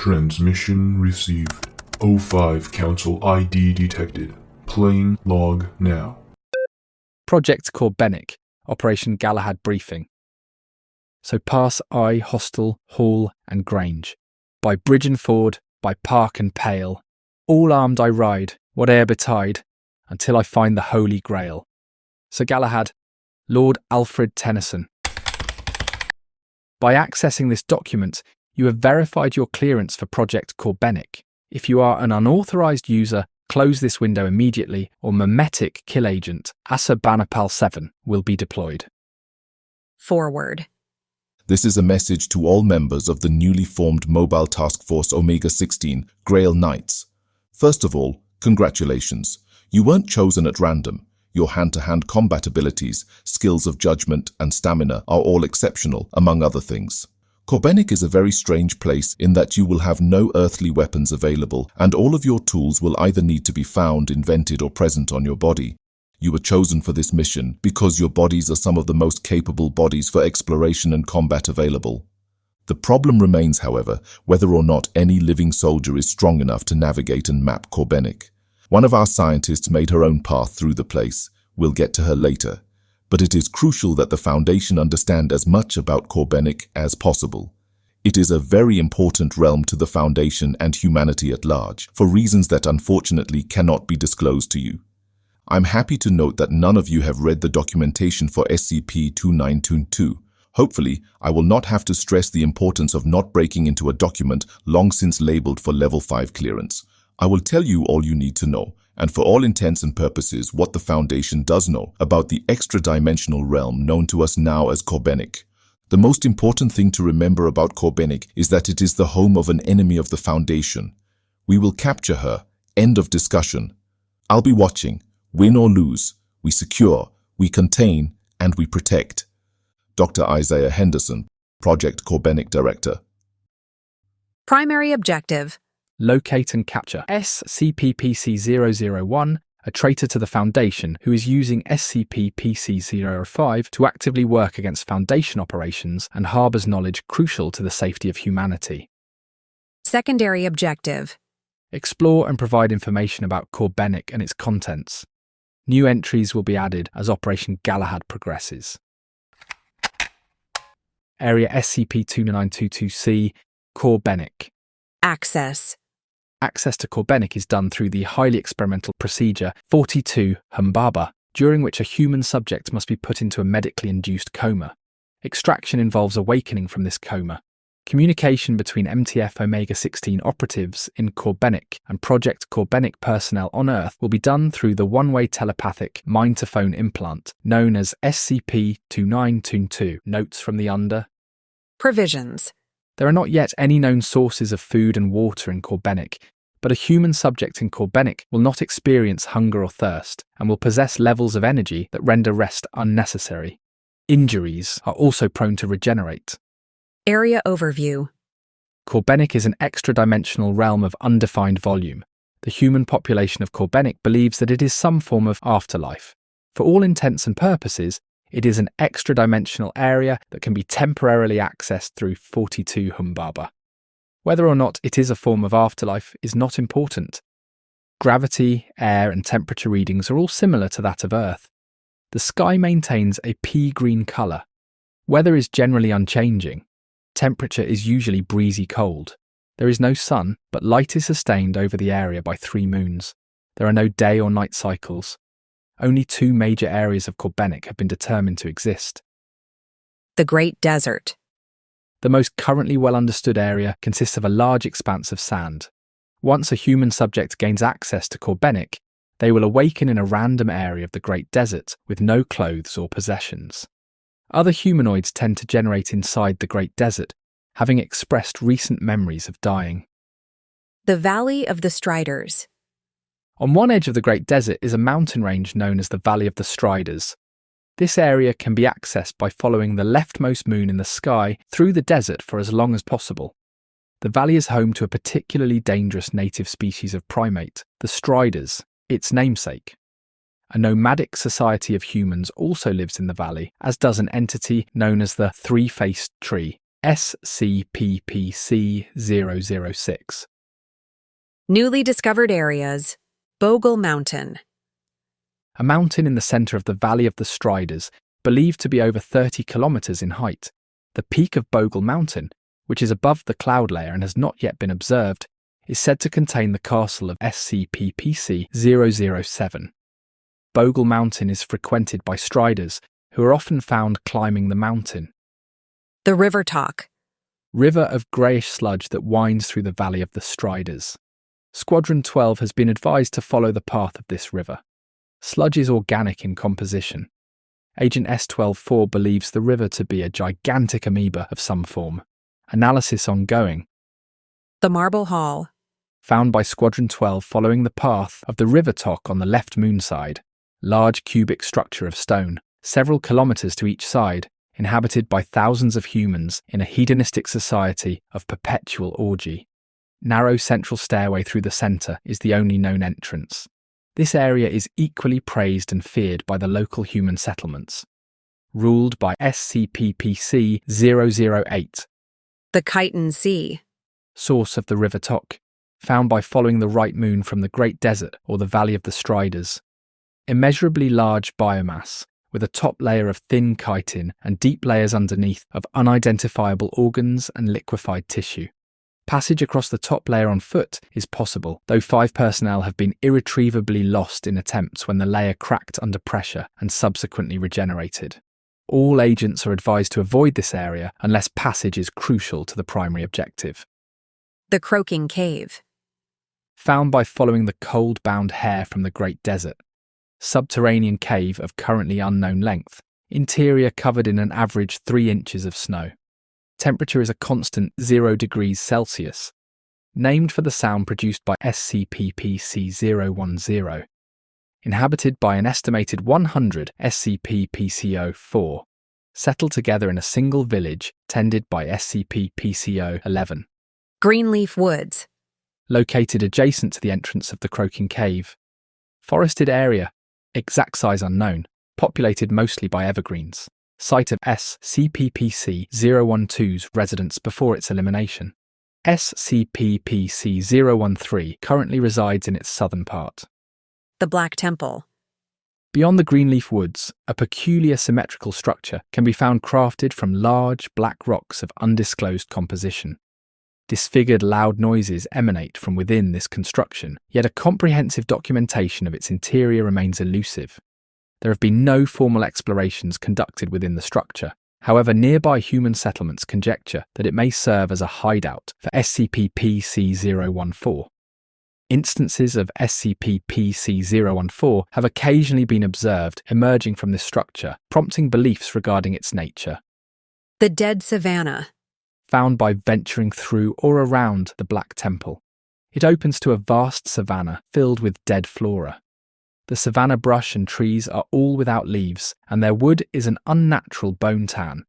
Transmission received. O5 Council ID detected. Playing log now. Project Corbenic, Operation Galahad briefing. So pass I, Hostel, Hall and Grange. By bridge and ford, by park and pale. All armed I ride, whate'er betide, until I find the Holy Grail. Sir Galahad, Lord Alfred Tennyson. By accessing this document, you have verified your clearance for Project Corbenic. If you are an unauthorized user, close this window immediately or memetic kill agent Asurbanipal 7 will be deployed. Forward. This is a message to all members of the newly formed Mobile Task Force Omega-16 Grail Knights. First of all, congratulations. You weren't chosen at random. Your hand-to-hand combat abilities, skills of judgment, and stamina are all exceptional, among other things. Corbenic is a very strange place in that you will have no earthly weapons available, and all of your tools will either need to be found, invented, or present on your body. You were chosen for this mission because your bodies are some of the most capable bodies for exploration and combat available. The problem remains, however, whether or not any living soldier is strong enough to navigate and map Corbenic. One of our scientists made her own path through the place. We'll get to her later. But it is crucial that the Foundation understand as much about Corbenic as possible. It is a very important realm to the Foundation and humanity at large, for reasons that unfortunately cannot be disclosed to you. I'm happy to note that none of you have read the documentation for SCP-2922. Hopefully, I will not have to stress the importance of not breaking into a document long since labeled for Level 5 clearance. I will tell you all you need to know, and for all intents and purposes what the Foundation does know about the extra-dimensional realm known to us now as Corbenic. The most important thing to remember about Corbenic is that it is the home of an enemy of the Foundation. We will capture her. End of discussion. I'll be watching. Win or lose, we secure, we contain, and we protect. Dr. Isaiah Henderson, Project Corbenic Director. Primary objective. Locate and capture SCP-PC-001, a traitor to the Foundation who is using SCP-PC-005 to actively work against Foundation operations and harbors knowledge crucial to the safety of humanity. Secondary objective. Explore and provide information about Corbenic and its contents. New entries will be added as Operation Galahad progresses. Area SCP-2922-C, Corbenic. Access. Access to Corbenic is done through the highly experimental procedure 42 Humbaba, during which a human subject must be put into a medically induced coma. Extraction involves awakening from this coma. Communication between MTF Omega-16 operatives in Corbenic and Project Corbenic personnel on Earth will be done through the one-way telepathic mind-to-phone implant known as SCP-2922. Notes from the under. Provisions. There are not yet any known sources of food and water in Corbenic, but a human subject in Corbenic will not experience hunger or thirst and will possess levels of energy that render rest unnecessary. Injuries are also prone to regenerate. Area overview. Corbenic is an extra-dimensional realm of undefined volume. The human population of Corbenic believes that it is some form of afterlife. For all intents and purposes, it is an extra-dimensional area that can be temporarily accessed through 42 Humbaba. Whether or not it is a form of afterlife is not important. Gravity, air, and temperature readings are all similar to that of Earth. The sky maintains a pea-green colour. Weather is generally unchanging. Temperature is usually breezy cold. There is no sun, but light is sustained over the area by 3 moons. There are no day or night cycles. Only 2 major areas of Corbenic have been determined to exist. The Great Desert. The most currently well-understood area consists of a large expanse of sand. Once a human subject gains access to Corbenic, they will awaken in a random area of the Great Desert with no clothes or possessions. Other humanoids tend to generate inside the Great Desert, having expressed recent memories of dying. The Valley of the Striders. On one edge of the Great Desert is a mountain range known as the Valley of the Striders. This area can be accessed by following the leftmost moon in the sky through the desert for as long as possible. The valley is home to a particularly dangerous native species of primate, the Striders, its namesake. A nomadic society of humans also lives in the valley, as does an entity known as the Three-Faced Tree, SCP-006. Newly discovered areas. Bogle Mountain. A mountain in the center of the Valley of the Striders, believed to be over 30 kilometers in height. The peak of Bogle Mountain, which is above the cloud layer and has not yet been observed, is said to contain the castle of SCP-007. Bogle Mountain is frequented by Striders, who are often found climbing the mountain. The River Talk. River of greyish sludge that winds through the Valley of the Striders. Squadron 12 has been advised to follow the path of this river. Sludge is organic in composition. Agent S-12-4 believes the river to be a gigantic amoeba of some form. Analysis ongoing. The Marble Hall. Found by Squadron 12 following the path of the River Talk on the left moon side. Large cubic structure of stone, several kilometers to each side, inhabited by thousands of humans in a hedonistic society of perpetual orgy. Narrow central stairway through the center is the only known entrance. This area is equally praised and feared by the local human settlements. Ruled by SCP-008. The Chitin Sea. Source of the River Talk. Found by following the right moon from the Great Desert or the Valley of the Striders. Immeasurably large biomass, with a top layer of thin chitin and deep layers underneath of unidentifiable organs and liquefied tissue. Passage across the top layer on foot is possible, though 5 personnel have been irretrievably lost in attempts when the layer cracked under pressure and subsequently regenerated. All agents are advised to avoid this area unless passage is crucial to the primary objective. The Croaking Cave. Found by following the cold-bound hair from the Great Desert. Subterranean cave of currently unknown length, interior covered in an average 3 inches of snow. Temperature is a constant 0 degrees Celsius. Named for the sound produced by SCP-PC-010. Inhabited by an estimated 100 SCP-PC-04. Settled together in a single village tended by SCP-PC-11. Greenleaf Woods. Located adjacent to the entrance of the Croaking Cave. Forested area, exact size unknown, populated mostly by evergreens. Site of SCP-PC-012's residence before its elimination. SCP-PC-013 currently resides in its southern part. The Black Temple. Beyond the Greenleaf Woods, a peculiar symmetrical structure can be found crafted from large black rocks of undisclosed composition. Disfigured loud noises emanate from within this construction, yet a comprehensive documentation of its interior remains elusive. There have been no formal explorations conducted within the structure. However, nearby human settlements conjecture that it may serve as a hideout for SCP-PC-014. Instances of SCP-PC-014 have occasionally been observed emerging from this structure, prompting beliefs regarding its nature. The Dead Savannah. Found by venturing through or around the Black Temple. It opens to a vast savanna filled with dead flora. The savanna brush and trees are all without leaves, and their wood is an unnatural bone tan.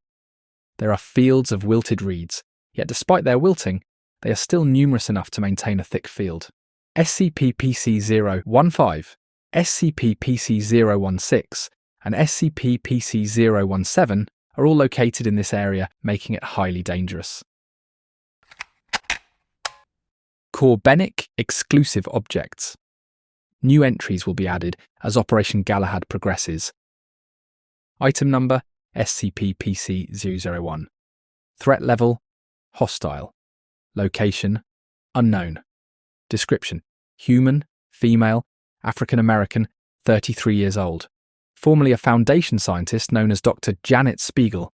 There are fields of wilted reeds, yet despite their wilting, they are still numerous enough to maintain a thick field. SCP-PC-015, SCP-PC-016, and SCP-PC-017 are all located in this area, making it highly dangerous. Corbenic exclusive objects. New entries will be added as Operation Galahad progresses. Item number SCP-PC-001. Threat level hostile. Location unknown. Description: human, female, African American, 33 years old. Formerly a Foundation scientist known as Dr. Janet Spiegel.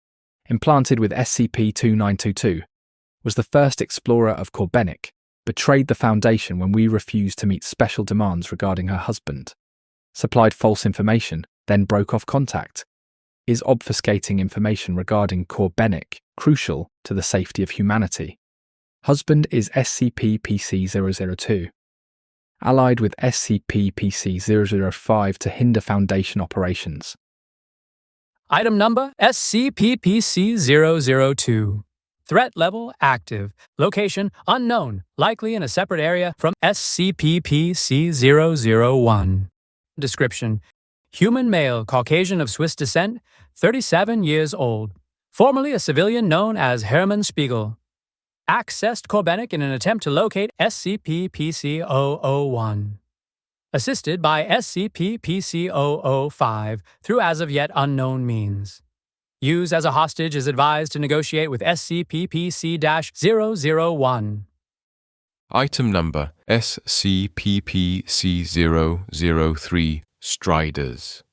Implanted with SCP-2922. Was the first explorer of Corbenic. Betrayed the Foundation when we refused to meet special demands regarding her husband. Supplied false information, then broke off contact. Is obfuscating information regarding Corbenic crucial to the safety of humanity? Husband is SCP-PC-002. Allied with SCP-PC-005 to hinder Foundation operations. Item number SCP-PC-002. Threat level active. Location unknown, likely in a separate area from SCP-PC-001. Description: human male, Caucasian of Swiss descent, 37 years old. formerly a civilian known as Hermann Spiegel, accessed Corbenic in an attempt to locate SCP-PC-001. Assisted by SCP-PC-005 through as of yet unknown means. Use as a hostage is advised to negotiate with SCP-PC-001. Item number SCP-PC-003 Striders.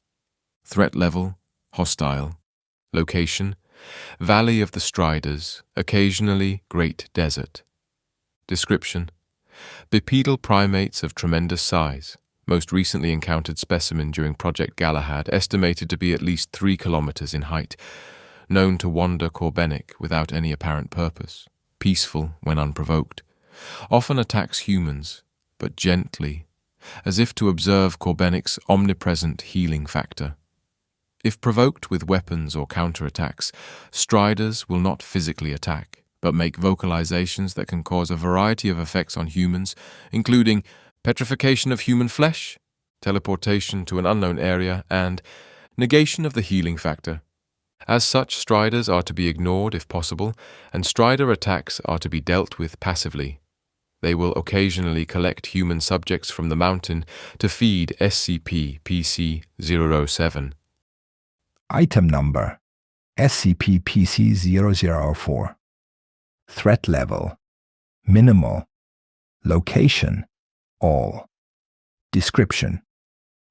Threat level, hostile. Location, Valley of the Striders, occasionally Great Desert. Description, bipedal primates of tremendous size. Most recently encountered specimen during Project Galahad, estimated to be at least 3 kilometers in height. Known to wander Corbenic without any apparent purpose. Peaceful when unprovoked. Often attacks humans, but gently, as if to observe Corbenic's omnipresent healing factor. If provoked with weapons or counterattacks, Striders will not physically attack, but make vocalizations that can cause a variety of effects on humans, including petrification of human flesh, teleportation to an unknown area, and negation of the healing factor. As such, Striders are to be ignored if possible, and Strider attacks are to be dealt with passively. They will occasionally collect human subjects from the mountain to feed SCP-PC-007. Item number SCP-PC-004. Threat level minimal. Location all. Description: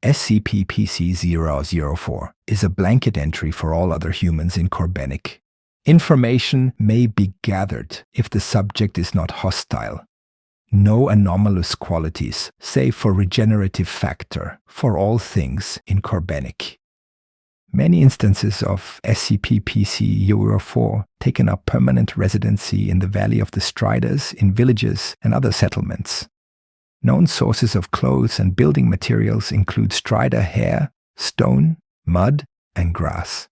SCP-PC-004 is a blanket entry for all other humans in Corbenic. Information may be gathered if the subject is not hostile. No anomalous qualities, save for regenerative factor, for all things in Corbenic. Many instances of SCP-PC-004 taken up permanent residency in the Valley of the Striders, in villages and other settlements. Known sources of clothes and building materials include Strider hair, stone, mud, and grass.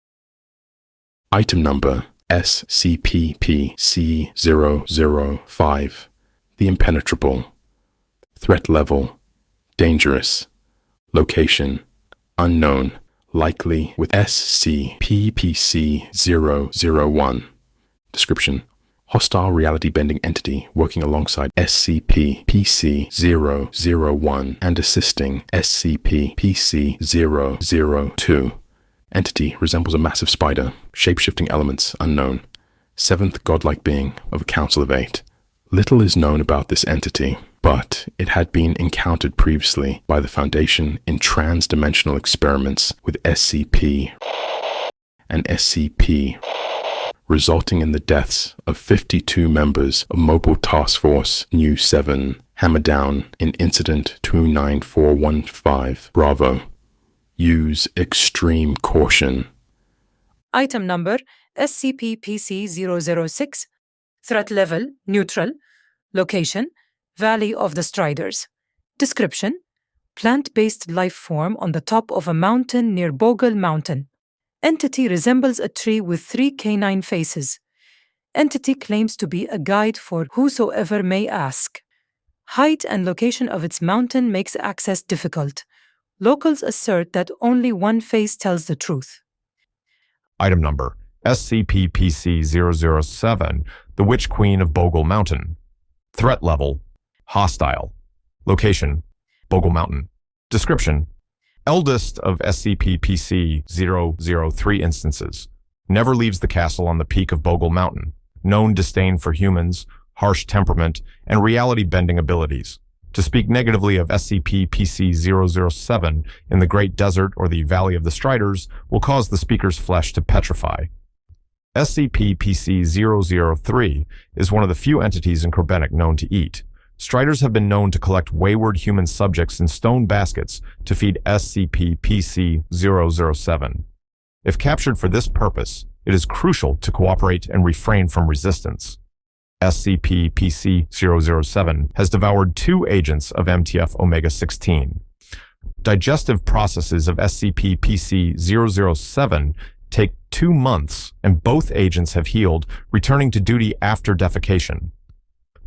Item number SCP-PC-005. The Impenetrable. Threat level dangerous. Location unknown. Likely with SCP-PC-001. Description: hostile reality-bending entity working alongside SCP-PC-001 and assisting SCP-PC-002. Entity resembles a massive spider, shape-shifting elements unknown. Seventh godlike being of a council of 8. Little is known about this entity, but it had been encountered previously by the Foundation in trans-dimensional experiments with SCP and SCP, resulting in the deaths of 52 members of Mobile Task Force Nu 7, hammered down in Incident 29415 Bravo. Use extreme caution. Item number SCP-PC-006. Threat level neutral. Location Valley of the Striders. Description: plant-based life form on the top of a mountain near Bogle Mountain. Entity resembles a tree with 3 canine faces. Entity claims to be a guide for whosoever may ask. Height and location of its mountain makes access difficult. Locals assert that only one face tells the truth. Item number SCP-PC-007, the Witch Queen of Bogle Mountain. Threat level hostile. Location Bogle Mountain. Description: eldest of SCP-PC-003 instances. Never leaves the castle on the peak of Bogle Mountain. Known disdain for humans, harsh temperament, and reality-bending abilities. To speak negatively of SCP-PC-007 in the Great Desert or the Valley of the Striders will cause the speaker's flesh to petrify. SCP-PC-003 is one of the few entities in Corbenic known to eat. Striders have been known to collect wayward human subjects in stone baskets to feed SCP-PC-007. If captured for this purpose, it is crucial to cooperate and refrain from resistance. SCP-PC-007 has devoured 2 agents of MTF Omega-16. Digestive processes of SCP-PC-007 take 2 months, and both agents have healed, returning to duty after defecation.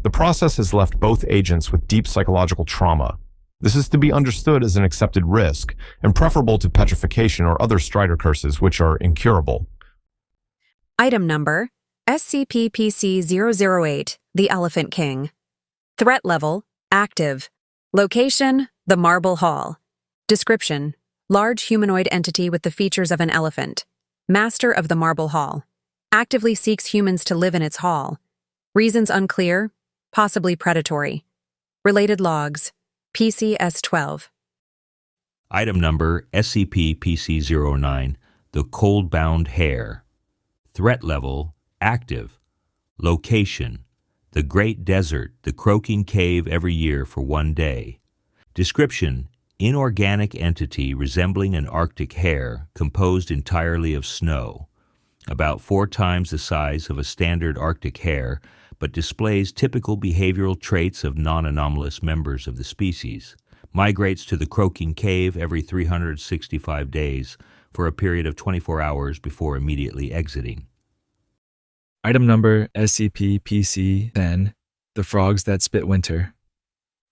The process has left both agents with deep psychological trauma. This is to be understood as an accepted risk, and preferable to petrification or other Strider curses which are incurable. Item number SCP-PC-008, the Elephant King. Threat level, active. Location, the Marble Hall. Description, large humanoid entity with the features of an elephant. Master of the Marble Hall. Actively seeks humans to live in its hall. Reasons unclear, possibly predatory. Related logs, PCS-12. Item number SCP-PC-09, the Cold-Bound Hare. Threat level, active. Location, the Great Desert, the Croaking Cave every year for 1 day. Description, inorganic entity resembling an Arctic hare composed entirely of snow. About 4 times the size of a standard Arctic hare, but displays typical behavioral traits of non-anomalous members of the species. Migrates to the Croaking Cave every 365 days for a period of 24 hours before immediately exiting. Item number SCP-PC-10, the Frogs That Spit Winter.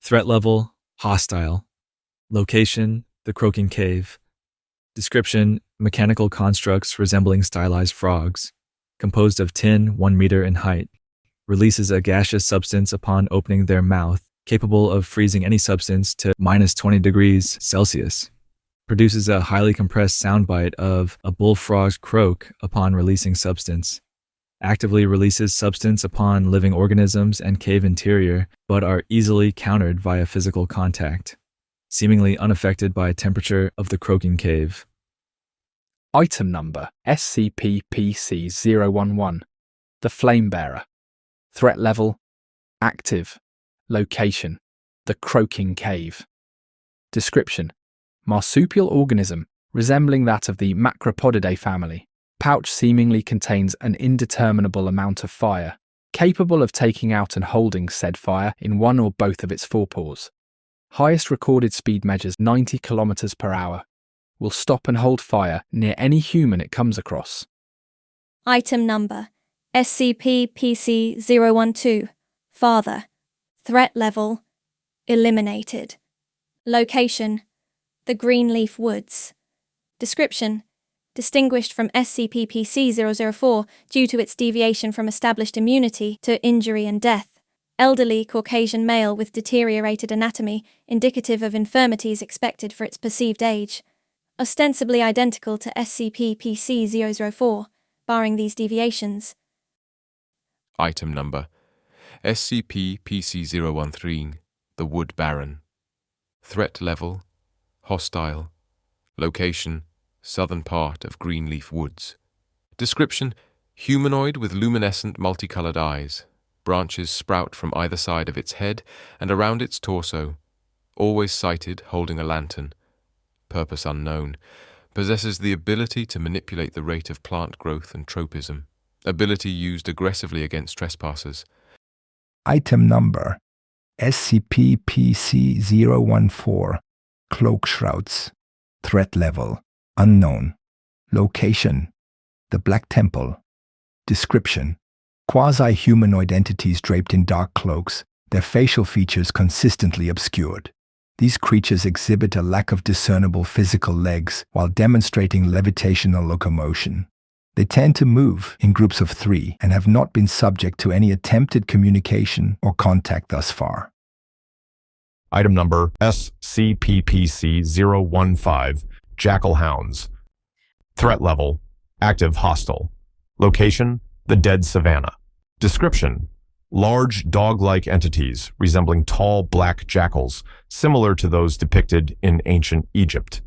Threat level, hostile. Location, the Croaking Cave. Description, mechanical constructs resembling stylized frogs. Composed of tin, 1 meter in height. Releases a gaseous substance upon opening their mouth, capable of freezing any substance to -20 degrees Celsius. Produces a highly compressed soundbite of a bullfrog's croak upon releasing substance. Actively releases substance upon living organisms and cave interior, but are easily countered via physical contact. Seemingly unaffected by temperature of the Croaking Cave. Item number SCP-PC-011, the Flame Bearer. Threat level, active. Location, the Croaking Cave. Description, marsupial organism resembling that of the Macropodidae family. Pouch seemingly contains an indeterminable amount of fire, capable of taking out and holding said fire in one or both of its forepaws. Highest recorded speed measures 90 km per hour. Will stop and hold fire near any human it comes across. Item number SCP-PC-012, Father. Threat level, eliminated. Location, the Greenleaf Woods. Description, distinguished from SCP-PC-004 due to its deviation from established immunity to injury and death. Elderly Caucasian male with deteriorated anatomy, indicative of infirmities expected for its perceived age. Ostensibly identical to SCP-PC-004, barring these deviations. Item number SCP-PC-013, the Wood Baron. Threat level, hostile. Location, southern part of Greenleaf Woods. Description, humanoid with luminescent multicolored eyes. Branches sprout from either side of its head and around its torso. Always sighted, holding a lantern. Purpose unknown. Possesses the ability to manipulate the rate of plant growth and tropism. Ability used aggressively against trespassers. Item number SCP-PC-014, Cloak Shrouds. Threat level, unknown. Location, the Black Temple. Description, quasi-humanoid entities draped in dark cloaks, their facial features consistently obscured. These creatures exhibit a lack of discernible physical legs while demonstrating levitational locomotion. They tend to move in groups of 3 and have not been subject to any attempted communication or contact thus far. Item number SCP-PC-015, Jackal Hounds. Threat level, active hostile. Location, the Dead Savannah. Description, large dog-like entities resembling tall black jackals, similar to those depicted in ancient Egypt.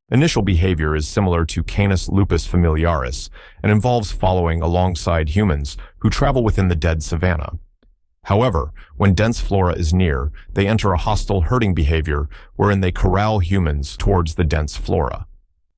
Initial behavior is similar to Canis lupus familiaris and involves following alongside humans who travel within the dead savanna. However, when dense flora is near, they enter a hostile herding behavior wherein they corral humans towards the dense flora.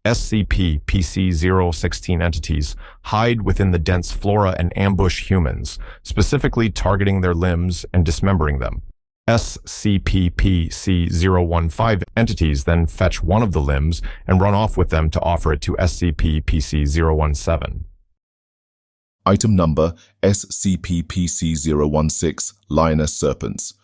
SCP-PC-016 entities hide within the dense flora and ambush humans, specifically targeting their limbs and dismembering them. SCP-PC-015 entities then fetch one of the limbs and run off with them to offer it to SCP-PC-017. Item number SCP-PC-016, Lioness Serpents.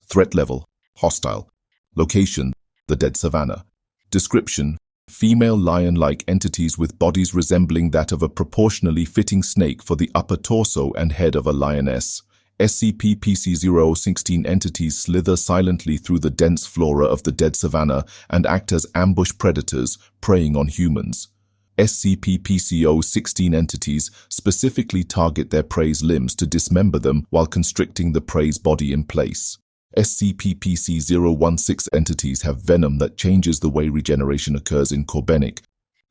Threat level, hostile. Location, the Dead Savannah. Description, female lion-like entities with bodies resembling that of a proportionally fitting snake for the upper torso and head of a lioness. SCP-PC-016 entities slither silently through the dense flora of the dead savanna and act as ambush predators, preying on humans. SCP-PC-016 entities specifically target their prey's limbs to dismember them while constricting the prey's body in place. SCP-PC-016 entities have venom that changes the way regeneration occurs in Corbenic.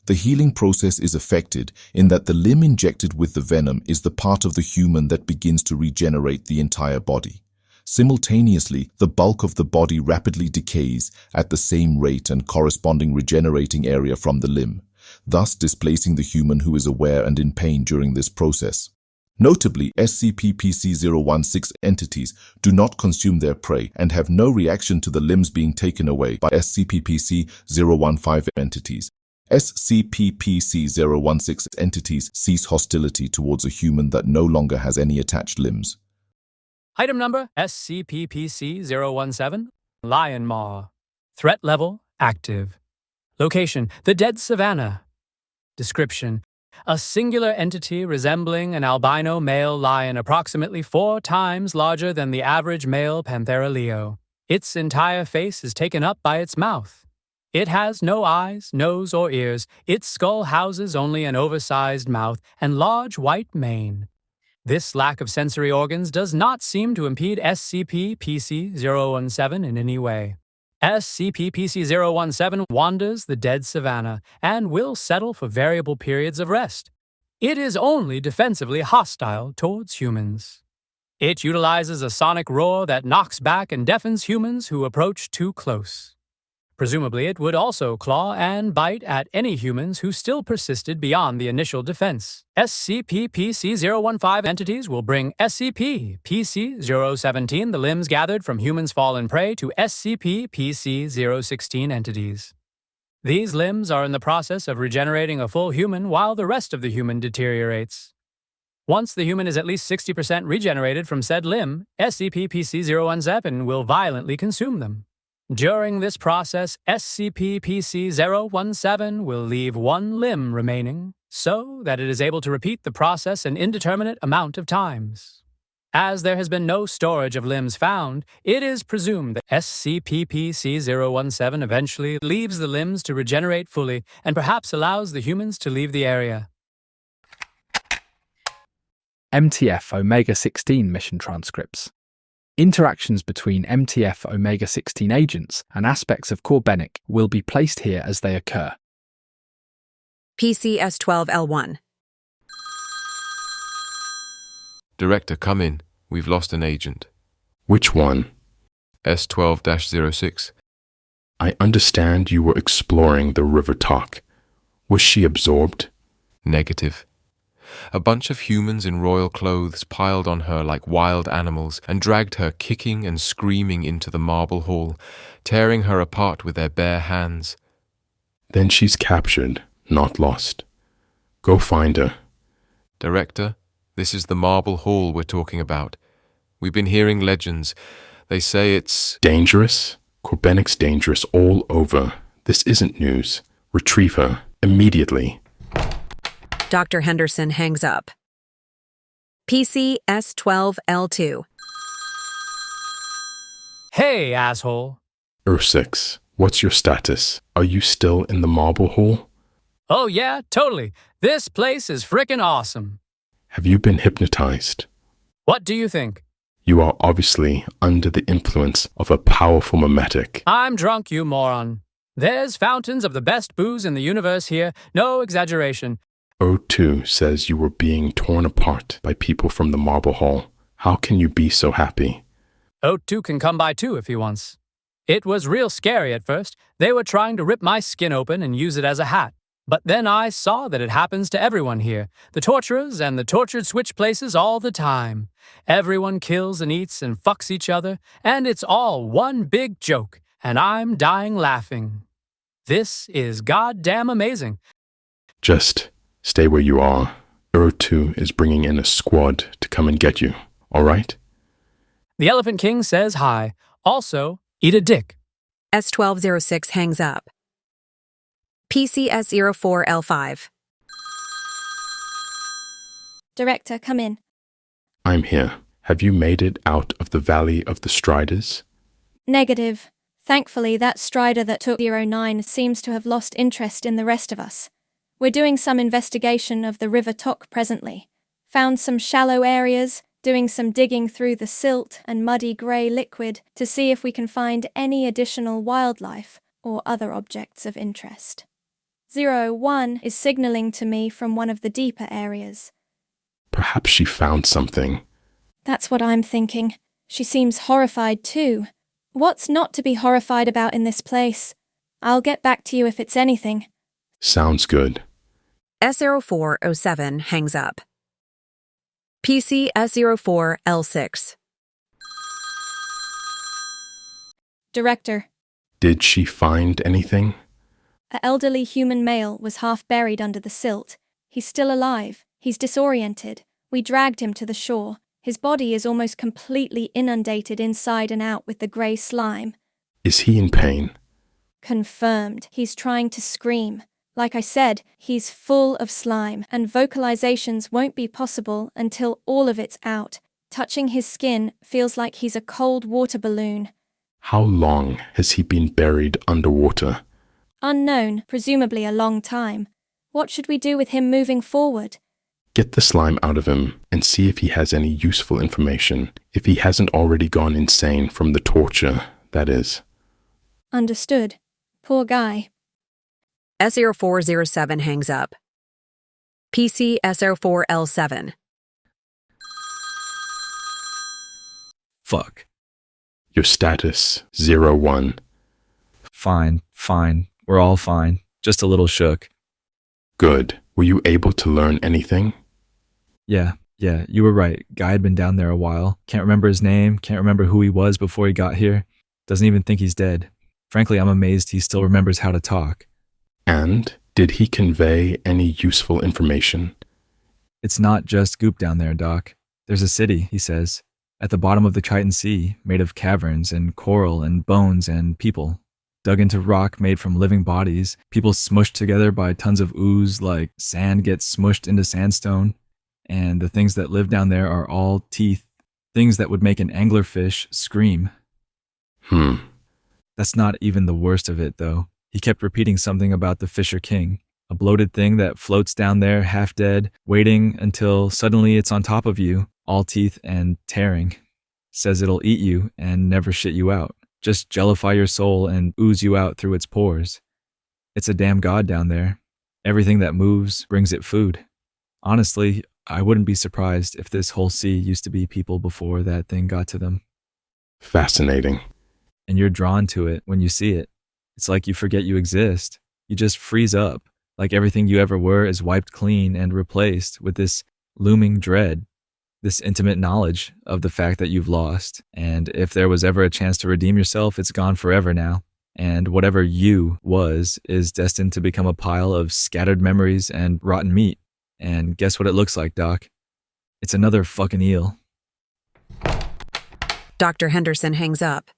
The healing process is affected in that the limb injected with the venom is the part of the human that begins to regenerate the entire body. Simultaneously, the bulk of the body rapidly decays at the same rate and corresponding regenerating area from the limb, thus displacing the human who is aware and in pain during this process. Notably, SCP-PC-016 entities do not consume their prey and have no reaction to the limbs being taken away by SCP-PC-015 entities. SCP-PC-016 entities cease hostility towards a human that no longer has any attached limbs. Item number SCP-PC-017, Lion Maw. Threat level, active. Location, the dead savanna. Description, a singular entity resembling an albino male lion approximately 4 times larger than the average male Panthera leo. Its entire face is taken up by its mouth. It has no eyes, nose, or ears. Its skull houses only an oversized mouth and large white mane. This lack of sensory organs does not seem to impede SCP-PC-017 in any way. SCP-PC-017 wanders the dead savanna and will settle for variable periods of rest. It is only defensively hostile towards humans. It utilizes a sonic roar that knocks back and deafens humans who approach too close. Presumably, it would also claw and bite at any humans who still persisted beyond the initial defense. SCP-PC-015 entities will bring SCP-PC-017, the limbs gathered from humans' fallen prey, to SCP-PC-016 entities. These limbs are in the process of regenerating a full human while the rest of the human deteriorates. Once the human is at least 60% regenerated from said limb, SCP-PC-017 will violently consume them. During this process, SCP-PC-017 will leave one limb remaining, so that it is able to repeat the process an indeterminate amount of times. As there has been no storage of limbs found, it is presumed that SCP-PC-017 eventually leaves the limbs to regenerate fully and perhaps allows the humans to leave the area. MTF Omega-16 mission transcripts. Interactions between MTF Omega-16 agents and aspects of Corbenic will be placed here as they occur. PCS-12L1. Director, come in. We've lost an agent. Which one? S12-06. I understand you were exploring the River Talk. Was she absorbed? Negative. A bunch of humans in royal clothes piled on her like wild animals and dragged her kicking and screaming into the marble hall, tearing her apart with their bare hands. Then she's captured, not lost. Go find her. Director, this is the marble hall we're talking about. We've been hearing legends. They say it's... Dangerous? Corbenic's dangerous all over. This isn't news. Retrieve her, immediately. Dr. Henderson hangs up. PCS-12L2. Hey, asshole. Ur-6, what's your status? Are you still in the marble hall? Oh yeah, totally. This place is frickin' awesome. Have you been hypnotized? What do you think? You are obviously under the influence of a powerful mimetic. I'm drunk, you moron. There's fountains of the best booze in the universe here, no exaggeration. O2 says you were being torn apart by people from the marble hall. How can you be so happy? O2 can come by too if he wants. It was real scary at first. They were trying to rip my skin open and use it as a hat. But then I saw that it happens to everyone here, the torturers and the tortured switch places all the time. Everyone kills and eats and fucks each other, and it's all one big joke, and I'm dying laughing. This is goddamn amazing. Just stay where you are. Ur-2 is bringing in a squad to come and get you, all right? The Elephant King says hi. Also, eat a dick. S-1206 hangs up. PCS-04L5. Director, come in. I'm here. Have you made it out of the Valley of the Striders? Negative. Thankfully, that strider that took 09 seems to have lost interest in the rest of us. We're doing some investigation of the River Tok presently. Found some shallow areas, doing some digging through the silt and muddy grey liquid to see if we can find any additional wildlife or other objects of interest. 01 is signalling to me from one of the deeper areas. Perhaps she found something. That's what I'm thinking. She seems horrified too. What's not to be horrified about in this place? I'll get back to you if it's anything. Sounds good. S0407 hangs up. PCS-04L6. Director, Did she find anything? an elderly human male was half buried under the silt. He's still alive. He's disoriented. We dragged him to the shore. His body is almost completely inundated inside and out with the grey slime. Is he in pain? Confirmed. He's trying to scream. Like I said, he's full of slime, and vocalizations won't be possible until all of it's out. Touching his skin feels like he's a cold water balloon. How long has he been buried underwater? Unknown, presumably a long time. What should we do with him moving forward? Get the slime out of him and see if he has any useful information, if he hasn't already gone insane from the torture, that is. Understood. Poor guy. S0407 hangs up. PCS-04L7. Fuck. Your status, 01. Fine. We're all fine. Just a little shook. Good. Were you able to learn anything? Yeah, you were right. Guy had been down there a while. Can't remember his name, can't remember who he was before he got here. Doesn't even think he's dead. Frankly, I'm amazed he still remembers how to talk. And did he convey any useful information? It's not just goop down there, Doc. There's a city, he says, at the bottom of the Chitin Sea, made of caverns and coral and bones and people. Dug into rock made from living bodies, people smushed together by tons of ooze like sand gets smushed into sandstone. And the things that live down there are all teeth, things that would make an anglerfish scream. That's not even the worst of it, though. He kept repeating something about the Fisher King, a bloated thing that floats down there half dead, waiting until suddenly it's on top of you, all teeth and tearing. Says it'll eat you and never shit you out, just jellify your soul and ooze you out through its pores. It's a damn god down there. Everything that moves brings it food. Honestly, I wouldn't be surprised if this whole sea used to be people before that thing got to them. Fascinating. And you're drawn to it when you see it. It's like you forget you exist. You just freeze up, like everything you ever were is wiped clean and replaced with this looming dread, this intimate knowledge of the fact that you've lost. And if there was ever a chance to redeem yourself, it's gone forever now. And whatever you was is destined to become a pile of scattered memories and rotten meat. And guess what it looks like, Doc? It's another fucking eel. Dr. Henderson hangs up.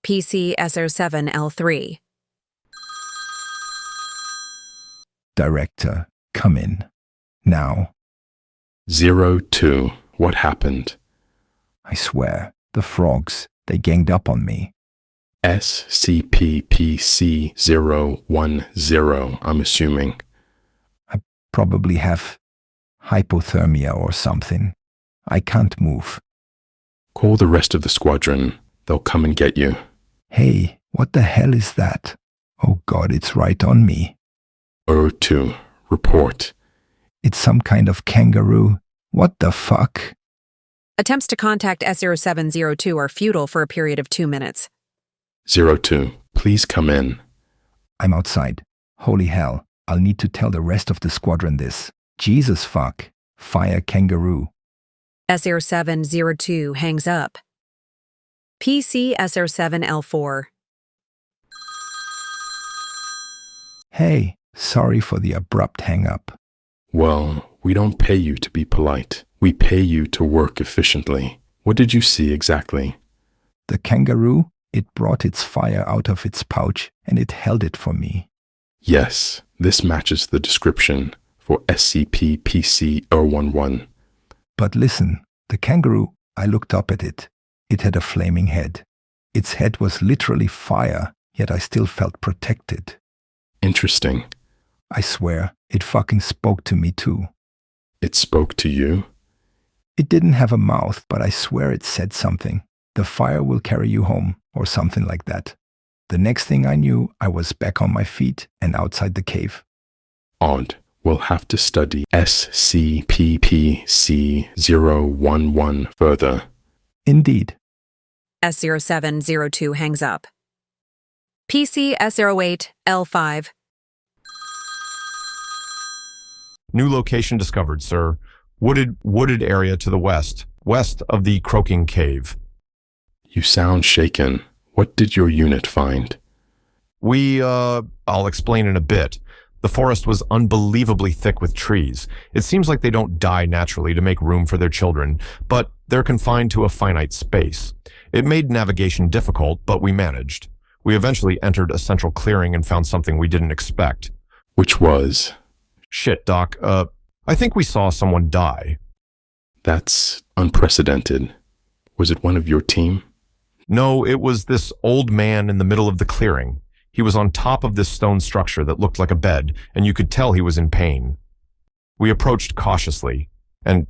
PCS-07L3. Director, come in. Now. 02. What happened? I swear, the frogs, they ganged up on me. SCP-PC-010, I'm assuming. Probably have hypothermia or something. I can't move. Call the rest of the squadron. They'll come and get you. Hey, what the hell is that? Oh God, it's right on me. 02. Report. It's some kind of kangaroo. What the fuck? Attempts to contact S0702 are futile for a period of 2 minutes. 02. Please come in. I'm outside. Holy hell. I'll need to tell the rest of the squadron this. Jesus fuck. Fire kangaroo. S0702 hangs up. PCS-07L4. Hey, sorry for the abrupt hang-up. Well, we don't pay you to be polite. We pay you to work efficiently. What did you see exactly? The kangaroo, it brought its fire out of its pouch and it held it for me. Yes, this matches the description for SCP-PC-011. But listen, the kangaroo, I looked up at it. It had a flaming head. Its head was literally fire, yet I still felt protected. Interesting. I swear, it fucking spoke to me too. It spoke to you? It didn't have a mouth, but I swear it said something. The fire will carry you home, or something like that. The next thing I knew, I was back on my feet and outside the cave. Odd. We'll have to study SCP-PC-011 further. Indeed. S0702 hangs up. PC S08L5. New location discovered, sir. Wooded area to the west of the Croaking Cave. You sound shaken. What did your unit find? I'll explain in a bit. The forest was unbelievably thick with trees. It seems like they don't die naturally to make room for their children, but they're confined to a finite space. It made navigation difficult, but we managed. We eventually entered a central clearing and found something we didn't expect. Which was? Shit, Doc. I think we saw someone die. That's unprecedented. Was it one of your team? No, it was this old man in the middle of the clearing. He was on top of this stone structure that looked like a bed, and you could tell he was in pain. We approached cautiously, and,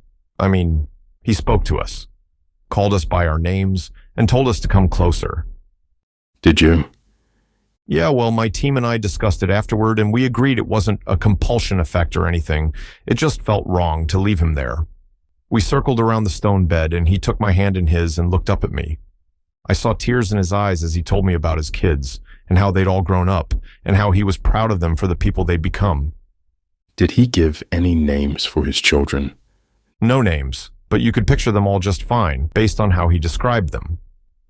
he spoke to us, called us by our names, and told us to come closer. Did you? Yeah, well, my team and I discussed it afterward, and we agreed it wasn't a compulsion effect or anything. It just felt wrong to leave him there. We circled around the stone bed, and he took my hand in his and looked up at me. I saw tears in his eyes as he told me about his kids, and how they'd all grown up, and how he was proud of them for the people they'd become. Did he give any names for his children? No names, but you could picture them all just fine, based on how he described them.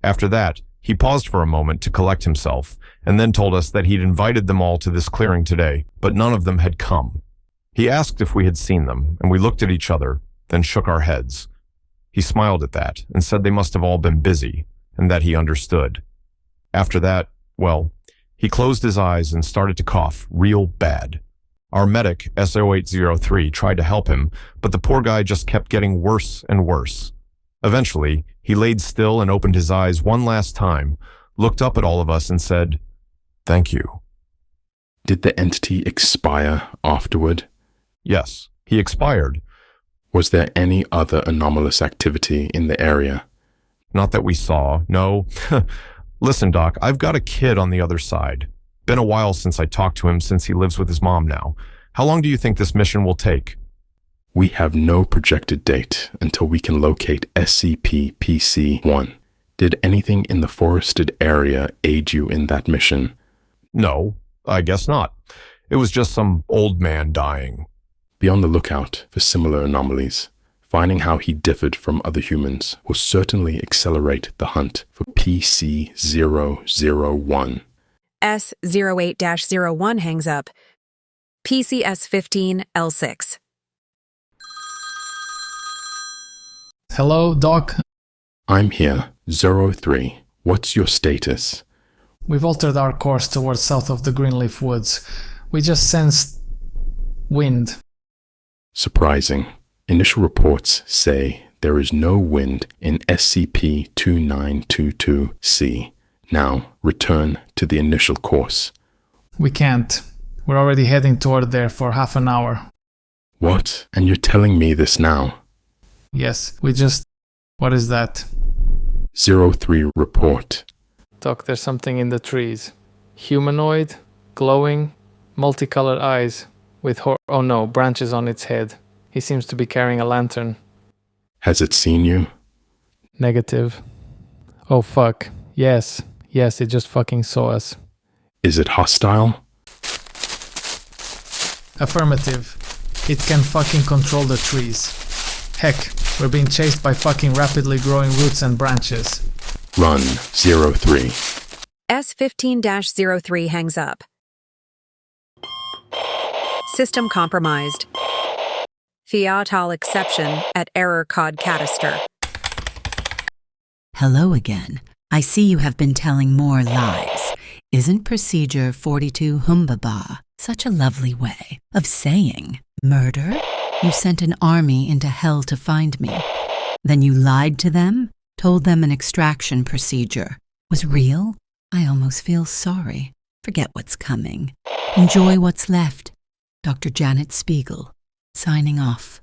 After that, he paused for a moment to collect himself, and then told us that he'd invited them all to this clearing today, but none of them had come. He asked if we had seen them, and we looked at each other, then shook our heads. He smiled at that, and said they must have all been busy, and that he understood. After that, well, he closed his eyes and started to cough real bad. Our medic, S0803, tried to help him, but the poor guy just kept getting worse and worse. Eventually, he laid still and opened his eyes one last time, looked up at all of us and said, "Thank you." Did the entity expire afterward? Yes, he expired. Was there any other anomalous activity in the area? Not that we saw, no. Listen, Doc, I've got a kid on the other side. Been a while since I talked to him since he lives with his mom now. How long do you think this mission will take? We have no projected date until we can locate SCP-PC-1. Did anything in the forested area aid you in that mission? No, I guess not. It was just some old man dying. Be on the lookout for similar anomalies. Finding how he differed from other humans will certainly accelerate the hunt for PC-001. S08-01 hangs up. PCS-15L6. Hello, Doc. I'm here, 03. What's your status? We've altered our course towards south of the Greenleaf Woods. We just sensed wind. Surprising. Initial reports say there is no wind in SCP-2922-C. Now, return to the initial course. We can't. We're already heading toward there for half an hour. What? And you're telling me this now? Yes, What is that? 03 report. Doc, there's something in the trees. Humanoid, glowing, multicolored eyes, with branches on its head. He seems to be carrying a lantern. Has it seen you? Negative. Oh fuck. Yes, it just fucking saw us. Is it hostile? Affirmative. It can fucking control the trees. Heck, we're being chased by fucking rapidly growing roots and branches. Run, 03. S15-03 hangs up. System compromised. Fiat all exception at error cod cataster. Hello again. I see you have been telling more lies. Isn't procedure 42 Humbaba Such a lovely way of saying murder. You sent an army into hell to find me. Then you lied to them, told them an extraction procedure was real. I almost feel sorry. Forget what's coming. Enjoy what's left. Dr. Janet Spiegel, signing off.